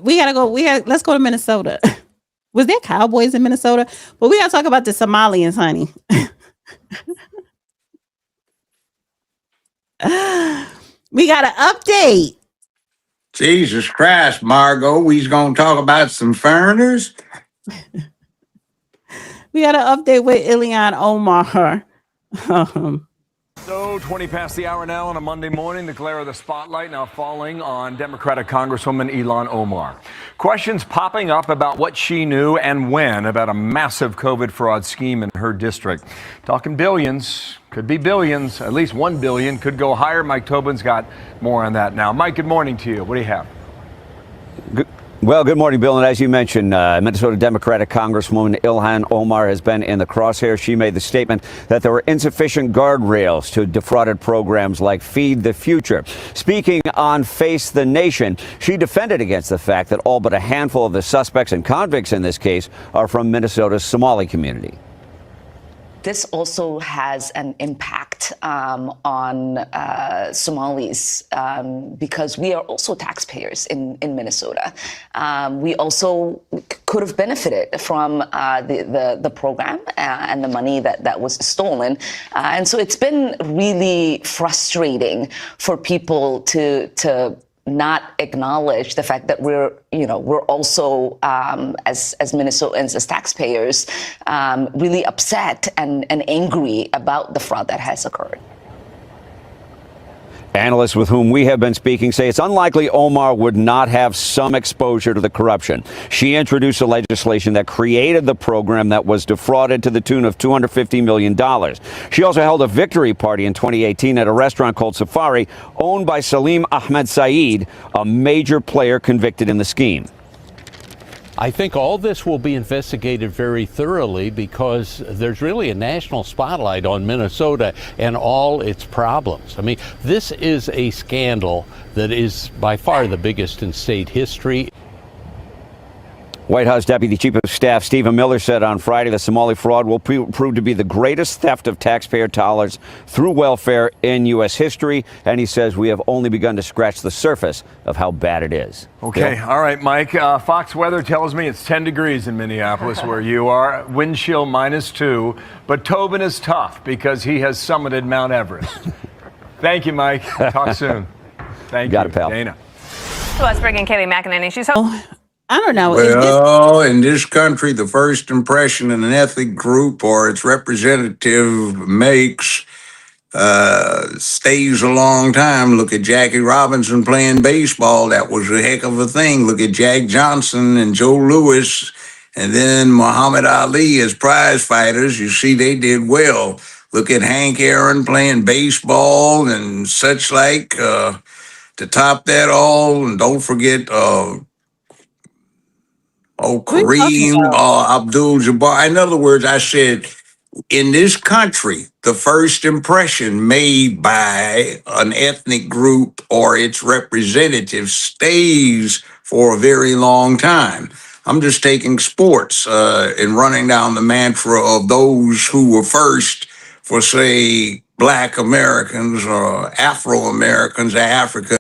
Let's go to Minnesota. Was there cowboys in Minnesota? But we gotta talk about the Somalians, honey. We got an update. Jesus Christ, Margot, we's going to talk about some foreigners? We got an update with Ilhan Omar. So 20 past the hour now on a Monday morning, the glare of the spotlight now falling on Democratic Congresswoman Ilhan Omar. Questions popping up about what she knew and when about a massive COVID fraud scheme in her district. Talking billions, could be billions, at least 1 billion, could go higher. Mike Tobin's got more on that now. Mike, good morning to you. What do you have? Well, good morning, Bill. And as you mentioned, Minnesota Democratic Congresswoman Ilhan Omar has been in the crosshairs. She made the statement that there were insufficient guardrails to defrauded programs like Feed the Future. Speaking on Face the Nation, she defended against the fact that all but a handful of the suspects and convicts in this case are from Minnesota's Somali community. This also has an impact on Somalis because we are also taxpayers in Minnesota. We also could have benefited from the program and the money that was stolen. And so it's been really frustrating for people to not acknowledge the fact that we're also as Minnesotans, as taxpayers, really upset and angry about the fraud that has occurred. Analysts with whom we have been speaking say it's unlikely Omar would not have some exposure to the corruption. She introduced a legislation that created the program that was defrauded to the tune of $250 million. She also held a victory party in 2018 at a restaurant called Safari, owned by Salee Ahmed, a major player convicted in the scheme. I think all this will be investigated very thoroughly because there's really a national spotlight on Minnesota and all its problems. I mean, this is a scandal that is by far the biggest in state history. White House Deputy Chief of Staff Stephen Miller said on Friday the Somali fraud will prove to be the greatest theft of taxpayer dollars through welfare in U.S. history. And he says we have only begun to scratch the surface of how bad it is. Okay. Bill? All right, Mike. Fox weather tells me it's 10 degrees in Minneapolis where you are. Wind chill -2. But Tobin is tough because he has summited Mount Everest. Thank you, Mike. Talk soon. Thank Got you, it, pal. Dana. So let's bring in Kayleigh McEnany. She's I don't know. Well, in this country, the first impression an ethnic group or its representative makes stays a long time. Look at Jackie Robinson playing baseball. That was a heck of a thing. Look at Jack Johnson and Joe Louis, and then Muhammad Ali as prize fighters. You see, they did well. Look at Hank Aaron playing baseball and such like. To top that all, and don't forget Kareem Abdul-Jabbar. In other words, I said, in this country, the first impression made by an ethnic group or its representative stays for a very long time. I'm just taking sports and running down the mantra of those who were first for, say, Black Americans or Afro-Americans, African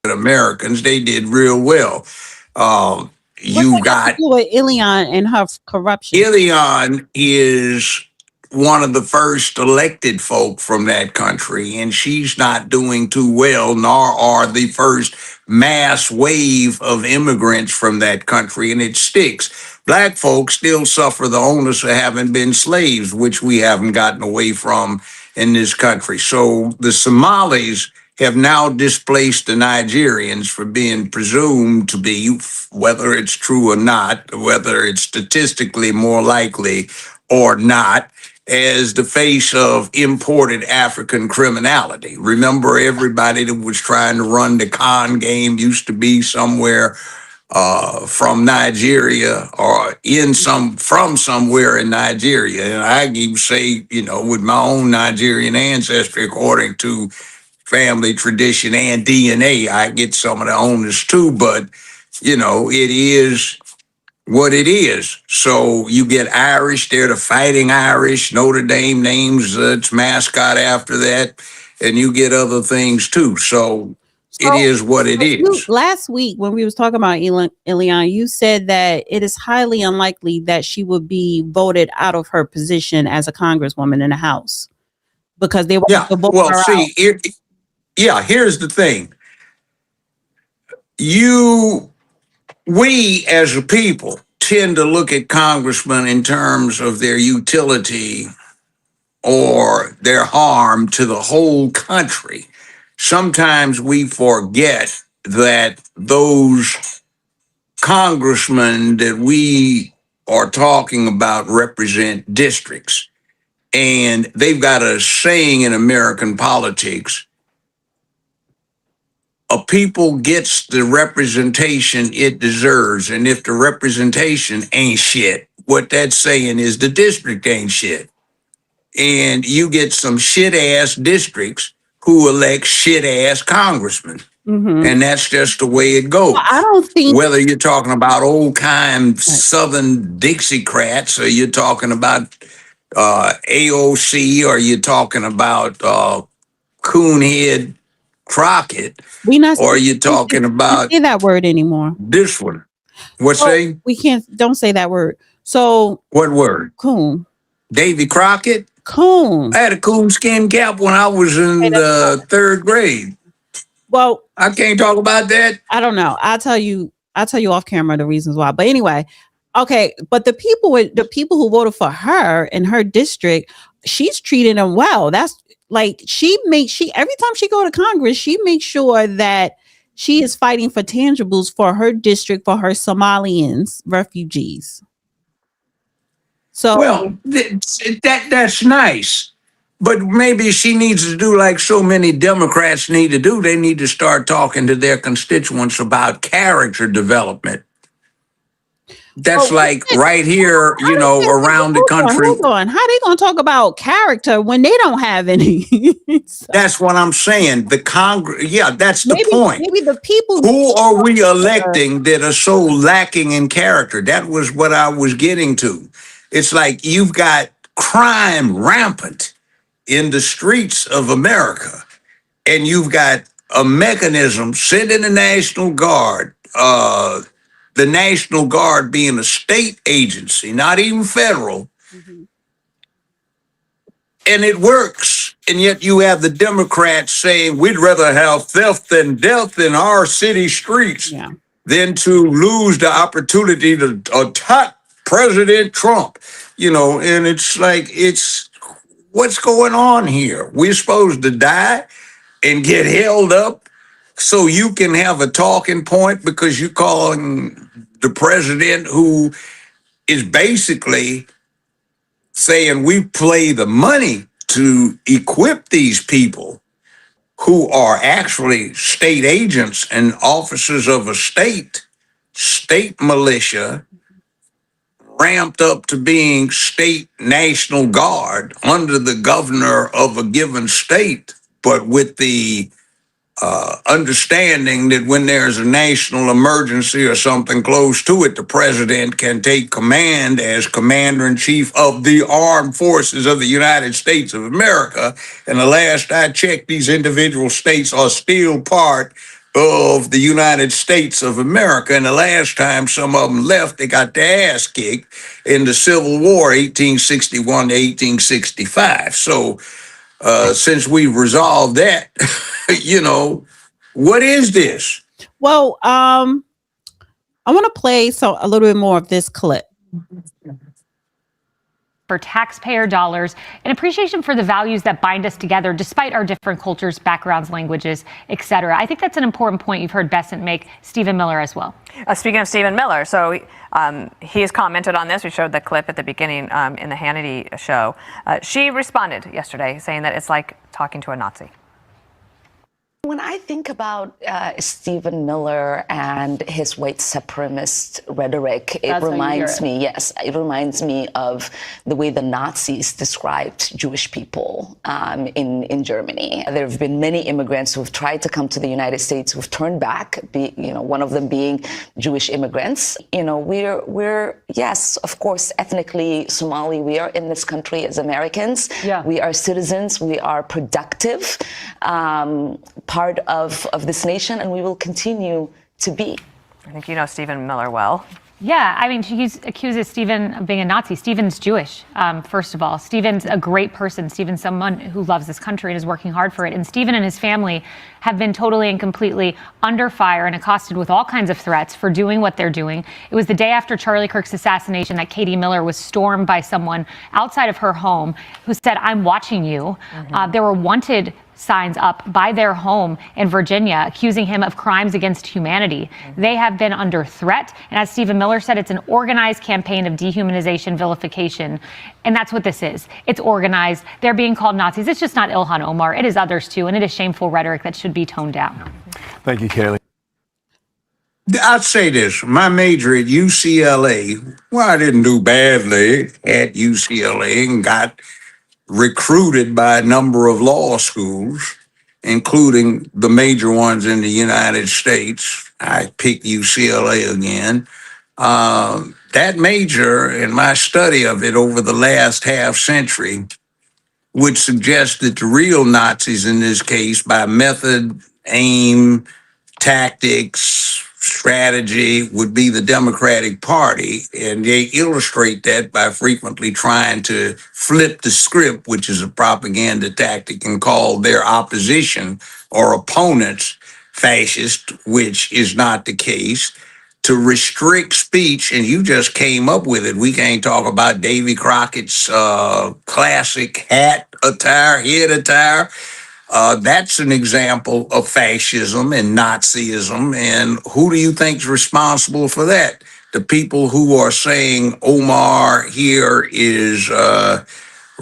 Americans. They did real well. You got with Ilhan and her corruption. Ilhan is one of the first elected folk from that country, and she's not doing too well, nor are the first mass wave of immigrants from that country, and it sticks. Black folks still suffer the onus of having been slaves, which we haven't gotten away from in this country. So the Somalis have now displaced the Nigerians for being presumed to be, whether it's true or not, whether it's statistically more likely or not, as the face of imported African criminality. Remember, everybody that was trying to run the con game used to be somewhere from Nigeria or from somewhere in Nigeria. And I even say, with my own Nigerian ancestry, according to family tradition and DNA, I get some of the onus too, but it is what it is. So you get Irish, they're the Fighting Irish. Notre Dame names its mascot after that, and you get other things too. So it is what it is. Last week when we was talking about Ilhan, you said that it is highly unlikely that she would be voted out of her position as a congresswoman in the House because they want to vote her out. Here's the thing. We as a people tend to look at congressmen in terms of their utility or their harm to the whole country. Sometimes we forget that those congressmen that we are talking about represent districts. And they've got a saying in American politics: a people gets the representation it deserves. And if the representation ain't shit, what that's saying is the district ain't shit. And you get some shit ass districts who elect shit ass congressmen. And that's just the way it goes. Well, I don't think, whether you're talking about old kind Southern Dixiecrats or you're talking about AOC or you're talking about Coonhead Crockett, or you're talking about say that word anymore. This one. What's saying? We don't say that word. So what word? Coon. Davy Crockett? Coon. I had a coon skin cap when I was in the third grade. Well, I can't talk about that. I don't know. I'll tell you off camera the reasons why. But anyway, okay. But the people who voted for her in her district, she's treating them well. That's like every time she go to Congress, she makes sure that she is fighting for tangibles for her district, for her Somalians, refugees. So well, that's nice. But maybe she needs to do like so many Democrats need to do. They need to start talking to their constituents about character development. That's right here, around the country. Hold on. How they going to talk about character when they don't have any? So, that's what I'm saying. The Congress, that's the point. Maybe the people. Who are we electing that are so lacking in character? That was what I was getting to. It's like you've got crime rampant in the streets of America, and you've got a mechanism sending the National Guard, the National Guard being a state agency, not even federal, and it works. And yet you have the Democrats saying we'd rather have theft and death in our city streets than to lose the opportunity to attack President Trump, and it's like, what's going on here? We're supposed to die and get held up so you can have a talking point because you're calling the president, who is basically saying we play the money to equip these people who are actually state agents and officers of a state militia, ramped up to being state National Guard under the governor of a given state, but with the understanding that when there's a national emergency or something close to it, the president can take command as commander-in-chief of the armed forces of the United States of America. And the last I checked, these individual states are still part of the United States of America. And the last time some of them left, they got their ass kicked in the Civil War, 1861 to 1865. So since we've resolved that, what is this? Well, I want to play a little bit more of this clip. For taxpayer dollars, an appreciation for the values that bind us together despite our different cultures, backgrounds, languages, etc. I think that's an important point you've heard Besant make. Stephen Miller as well. Speaking of Stephen Miller, so he has commented on this. We showed the clip at the beginning in the Hannity show. She responded yesterday saying that it's like talking to a Nazi. When I think about Stephen Miller and his white supremacist rhetoric, it reminds me of the way the Nazis described Jewish people in Germany. There have been many immigrants who have tried to come to the United States who've turned back, one of them being Jewish immigrants. We're yes, of course, ethnically Somali. We are in this country as Americans. Yeah. We are citizens. We are productive. part of this nation, and we will continue to be. I think you know Stephen Miller well. Yeah, I mean, she accuses Stephen of being a Nazi. Stephen's Jewish, first of all. Stephen's a great person. Stephen's someone who loves this country and is working hard for it. And Stephen and his family have been totally and completely under fire and accosted with all kinds of threats for doing what they're doing. It was the day after Charlie Kirk's assassination that Katie Miller was stormed by someone outside of her home who said, "I'm watching you." There were wanted signs up by their home in Virginia accusing him of crimes against humanity. They have been under threat. And as Stephen Miller said, it's an organized campaign of dehumanization, vilification. And that's what this is. It's organized. They're being called Nazis. It's just not Ilhan Omar. It is others too. And it is shameful rhetoric that should be toned down. Thank you, Kaylee. I'd say this, my major at UCLA, well, I didn't do badly at UCLA and got recruited by a number of law schools, including the major ones in the United States. I picked UCLA again. That major and my study of it over the last half century would suggest that the real Nazis in this case, by method, aim, tactics, strategy, would be the Democratic Party. And they illustrate that by frequently trying to flip the script, which is a propaganda tactic, and call their opposition or opponents fascist, which is not the case. To restrict speech, and you just came up with it. We can't talk about Davy Crockett's classic head attire. That's an example of fascism and Nazism. And who do you think's responsible for that? The people who are saying Omar here is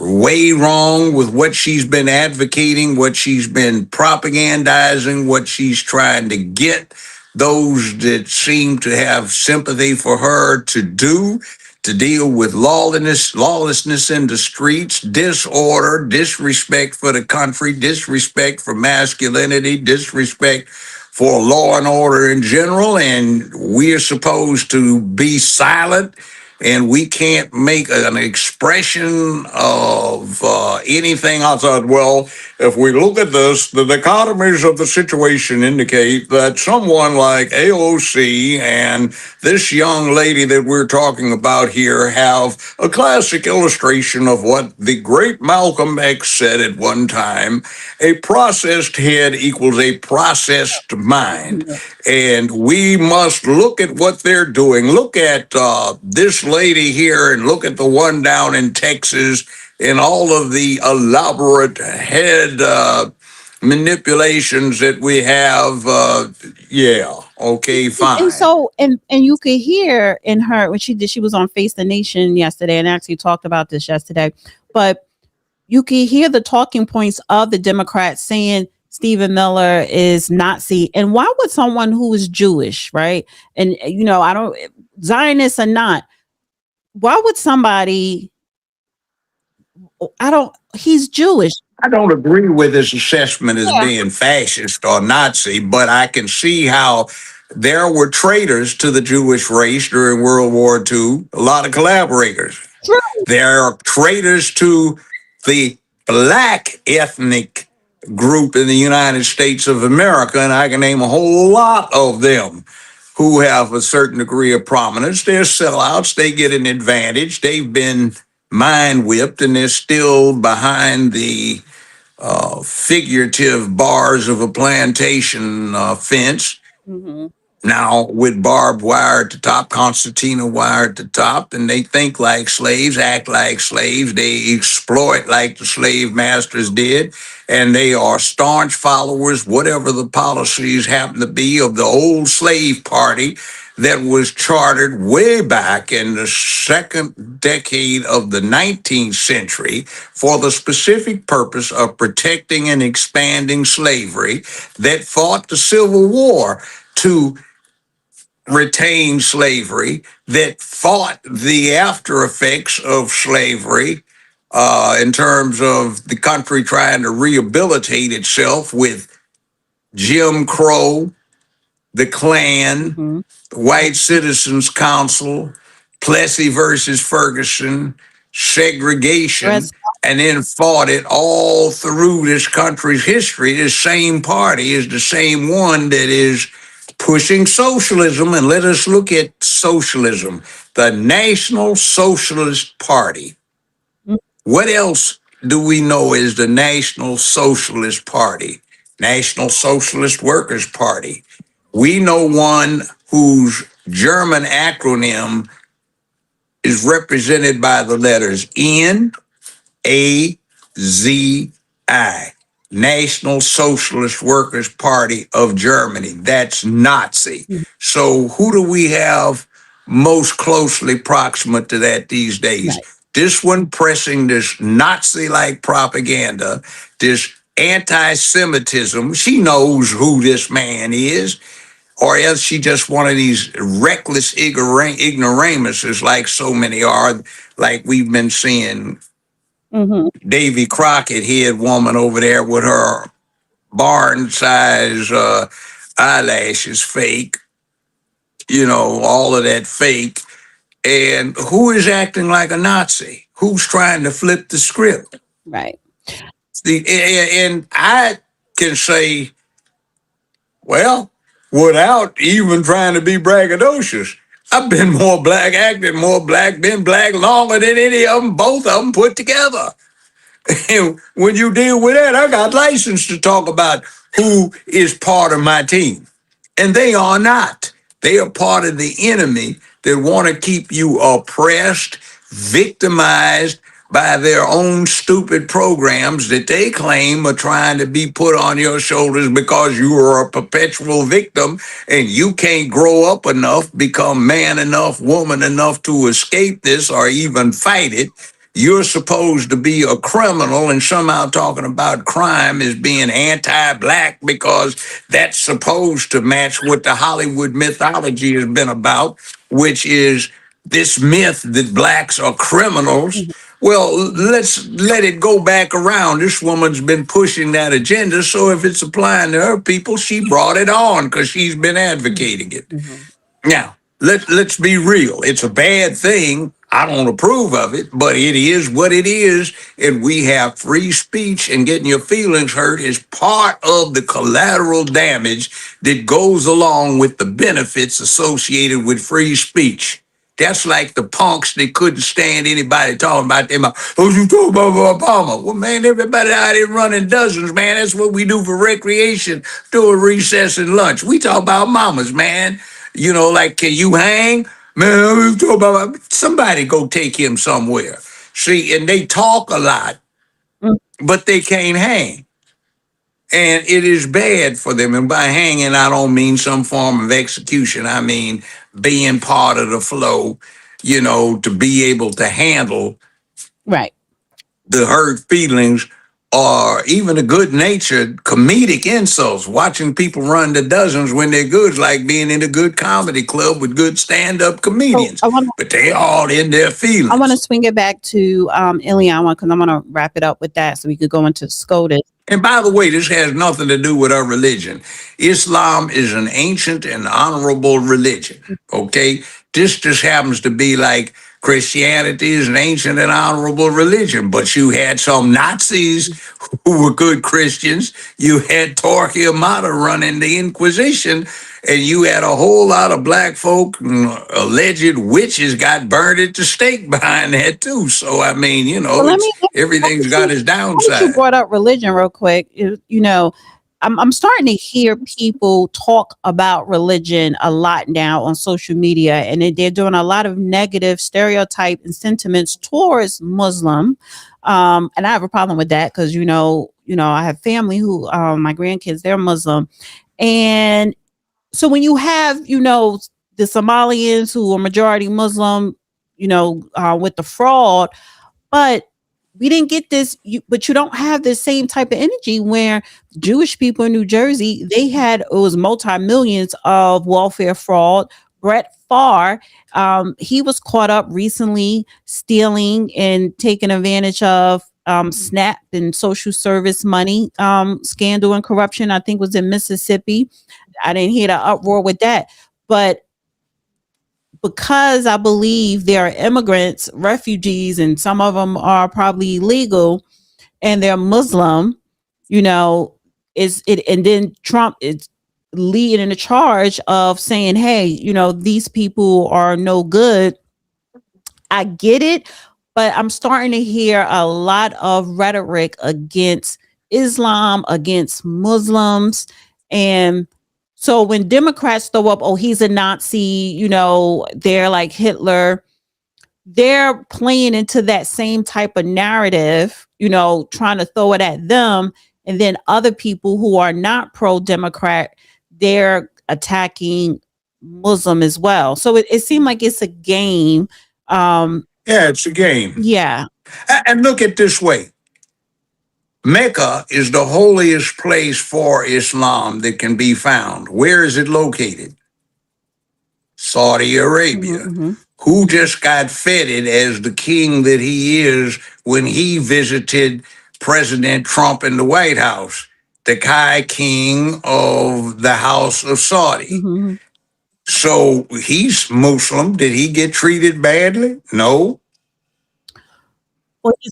way wrong with what she's been advocating, what she's been propagandizing, what she's trying to get those that seem to have sympathy for her to do, to deal with lawlessness in the streets, disorder, disrespect for the country, disrespect for masculinity, disrespect for law and order in general. And we are supposed to be silent, and we can't make an expression of anything outside. Well, if we look at this, the dichotomies of the situation indicate that someone like AOC and this young lady that we're talking about here have a classic illustration of what the great Malcolm X said at one time: a processed head equals a processed mind. And we must look at what they're doing. Look at this lady here, and look at the one down in Texas, and all of the elaborate head manipulations that we have. Fine. And so, and you could hear in her when she was on Face the Nation yesterday, and actually talked about this yesterday, but you could hear the talking points of the Democrats saying Stephen Miller is Nazi. And why would someone who is Jewish, right? And I don't, Zionist or not, why would somebody, he's Jewish. I don't agree with his assessment as being fascist or Nazi, but I can see how there were traitors to the Jewish race during World War II, a lot of collaborators. True. There are traitors to the Black ethnic group in the United States of America, and I can name a whole lot of them who have a certain degree of prominence. They're sellouts. They get an advantage. They've been mind whipped, and they're still behind the figurative bars of a plantation fence. Mm-hmm. Now with barbed wire at the top, concertina wire at the top, and they think like slaves, act like slaves. They exploit like the slave masters did, and they are staunch followers, whatever the policies happen to be, of the old slave party that was chartered way back in the second decade of the 19th century for the specific purpose of protecting and expanding slavery, that fought the Civil War to retain slavery, that fought the after effects of slavery in terms of the country trying to rehabilitate itself with Jim Crow, the Klan, the White Citizens Council, Plessy versus Ferguson, segregation, Res- and then fought it all through this country's history. This same party is the same one that is pushing socialism. And let us look at socialism, the National Socialist Party. What else do we know as the National Socialist Party? National Socialist Workers' Party. We know one whose German acronym is represented by the letters NAZI, National Socialist Workers' Party of Germany. That's Nazi. So who do we have most closely proximate to that these days? Right. This one pressing this Nazi-like propaganda, this anti-Semitism. She knows who this man is, or else she just one of these reckless ignoramuses like so many are, like we've been seeing Davy Crockett head woman over there with her barn size eyelashes fake, all of that fake. And who is acting like a Nazi? Who's trying to flip the script? Right. And I can say, well, without even trying to be braggadocious, I've been more black, acted more black, been black longer than any of them, both of them put together. And when you deal with that, I got license to talk about who is part of my team. And they are not. They are part of the enemy that want to keep you oppressed, victimized by their own stupid programs that they claim are trying to be put on your shoulders because you are a perpetual victim and you can't grow up enough, become man enough, woman enough to escape this or even fight it. You're supposed to be a criminal, and somehow talking about crime as being anti-black because that's supposed to match what the Hollywood mythology has been about, which is this myth that blacks are criminals. Well, let's let it go back around. This woman's been pushing that agenda, so if it's applying to her people, she brought it on because she's been advocating it. Now, let's be real. It's a bad thing. I don't approve of it, but it is what it is. And we have free speech, and getting your feelings hurt is part of the collateral damage that goes along with the benefits associated with free speech. That's like the punks that couldn't stand anybody talking about them. Oh, you talking about Obama? Well, man, everybody out here running dozens, man. That's what we do for recreation during recess and lunch. We talk about mamas, man. Like, can you hang? Man, we talk about somebody go take him somewhere. See, and they talk a lot, but they can't hang. And it is bad for them. And by hanging, I don't mean some form of execution. I mean being part of the flow, to be able to handle Right. the hurt feelings or even the good-natured comedic insults. Watching people run to dozens when they're good is like being in a good comedy club with good stand-up comedians. But they all in their feelings. I want to swing it back to Ilhan because I'm going to wrap it up with that so we could go into SCOTUS. And by the way, this has nothing to do with our religion. Islam is an ancient and honorable religion, okay? This just happens to be like Christianity is an ancient and honorable religion, but you had some Nazis who were good Christians. You had Torquay Amata running the Inquisition, and you had a whole lot of black folk, alleged witches got burned at the stake behind that too. So, I mean, everything's got its downside. You brought up religion real quick. I'm starting to hear people talk about religion a lot now on social media, and they're doing a lot of negative stereotype and sentiments towards Muslim. And I have a problem with that because, I have family who, my grandkids, they're Muslim. And so when you have, the Somalians who are majority Muslim, with the fraud, but we didn't get this, but you don't have the same type of energy where Jewish people in New Jersey, it was multi-millions of welfare fraud. Brett Favre, he was caught up recently stealing and taking advantage of SNAP and social service money, scandal and corruption, I think was in Mississippi. I didn't hear the uproar with that, but because I believe there are immigrants, refugees, and some of them are probably illegal and they're Muslim, you know, is it, and then Trump is leading the charge of saying, hey, you know, these people are no good. I get it, but I'm starting to hear a lot of rhetoric against Islam, against Muslims. And so when Democrats throw up, oh, he's a Nazi, you know, they're like Hitler, they're playing into that same type of narrative, you know, trying to throw it at them. And then other people who are not pro Democrat, they're attacking Muslim as well. So it seemed like it's a game. Yeah, it's a game. Yeah. And look at this way. Mecca is the holiest place for Islam that can be found. Where is it located? Saudi Arabia. Who just got feted as the king that he is when he visited President Trump in the White House? The Kai King of the House of Saudi. So he's Muslim. Did he get treated badly? No.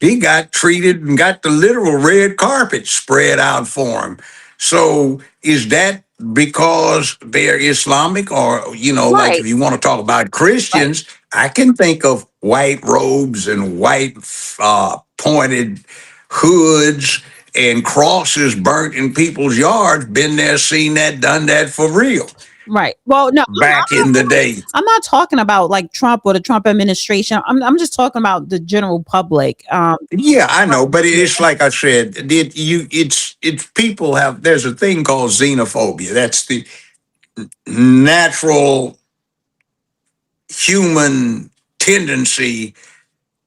He got treated and got the literal red carpet spread out for him. So is that because they're Islamic, or, you know, like if you want to talk about Christians, I can think of white robes and white pointed hoods and crosses burnt in people's yards. Been there, seen that, done that for real. Right. Well, no, back in the day. I'm not talking about like Trump or the Trump administration. I'm just talking about the general public. Yeah, I know, but it's like I said, it's people have. There's a thing called xenophobia. That's the natural human tendency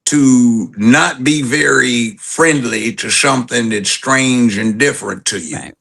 to not be very friendly to something that's strange and different to you. Right.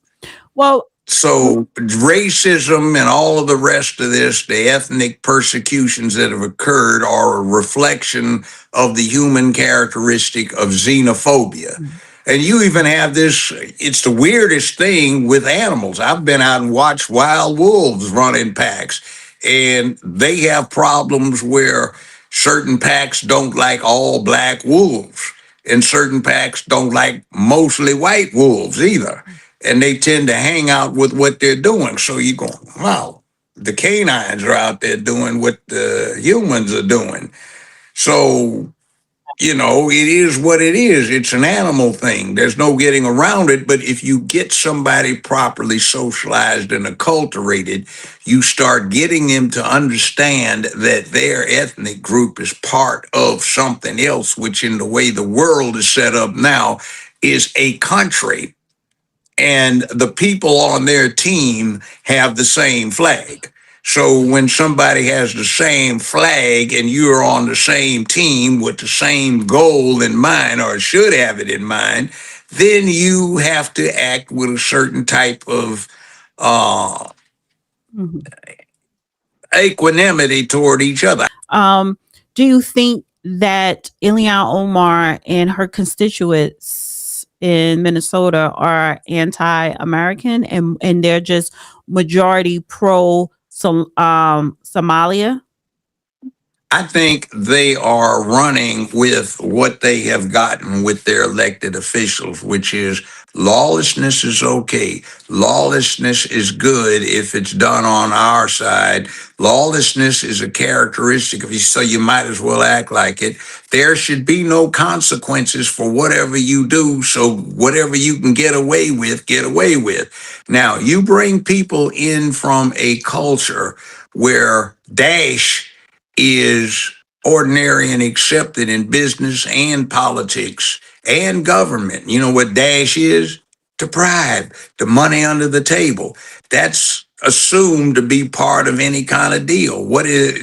Well, so racism and all of the rest of this, the ethnic persecutions that have occurred, are a reflection of the human characteristic of xenophobia. And you even have this, it's the weirdest thing with animals. I've been out and watched wild wolves run in packs, and they have problems where certain packs don't like all black wolves, and certain packs don't like mostly white wolves either. And they tend to hang out with what they're doing. So you go, wow, the canines are out there doing what the humans are doing. So, you know, it is what it is. It's an animal thing. There's no getting around it. But if you get somebody properly socialized and acculturated, you start getting them to understand that their ethnic group is part of something else, which in the way the world is set up now is a country. And the people on their team have the same flag. So when somebody has the same flag and you're on the same team with the same goal in mind, or should have it in mind, then you have to act with a certain type of equanimity toward each other. Do you think that Ilhan Omar and her constituents in Minnesota are anti-American and they're just majority pro Somalia? I think they are running with what they have gotten with their elected officials, which is lawlessness is okay. Lawlessness is good if it's done on our side. Lawlessness is a characteristic of you, so you might as well act like it. There should be no consequences for whatever you do, so whatever you can get away with, get away with. Now, you bring people in from a culture where Daesh is ordinary and accepted in business and politics and government. You know what Daesh is? To bribe, the money under the table. That's assumed to be part of any kind of deal. What is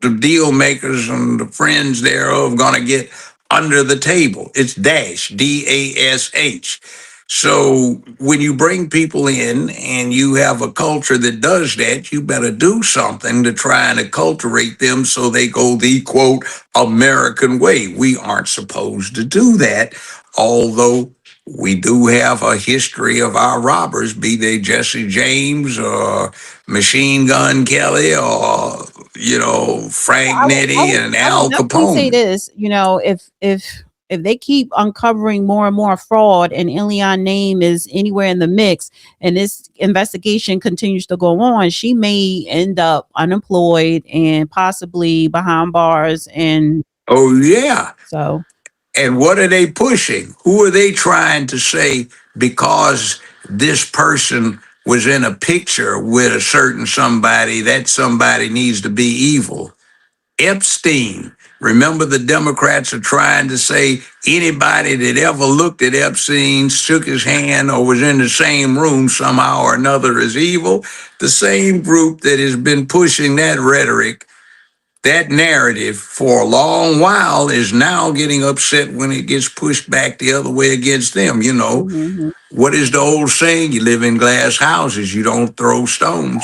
the deal makers and the friends thereof going to get under the table? It's Dash, DASH. So when you bring people in and you have a culture that does that, you better do something to try and acculturate them so they go the, quote, American way. We aren't supposed to do that, although we do have a history of our robbers, be they Jesse James or Machine Gun Kelly or, Frank Nitti and I would Al definitely say Capone. this. If they keep uncovering more and more fraud, and Ilion name is anywhere in the mix, and this investigation continues to go on, she may end up unemployed and possibly behind bars. And Oh, yeah. so, And what are they pushing? Who are they trying to say because this person was in a picture with a certain somebody, that somebody needs to be evil? Epstein. Remember, the Democrats are trying to say anybody that ever looked at Epstein, shook his hand, or was in the same room somehow or another is evil. The same group that has been pushing that rhetoric, that narrative for a long while, is now getting upset when it gets pushed back the other way against them. mhm. What is the old saying? You live in glass houses, you don't throw stones.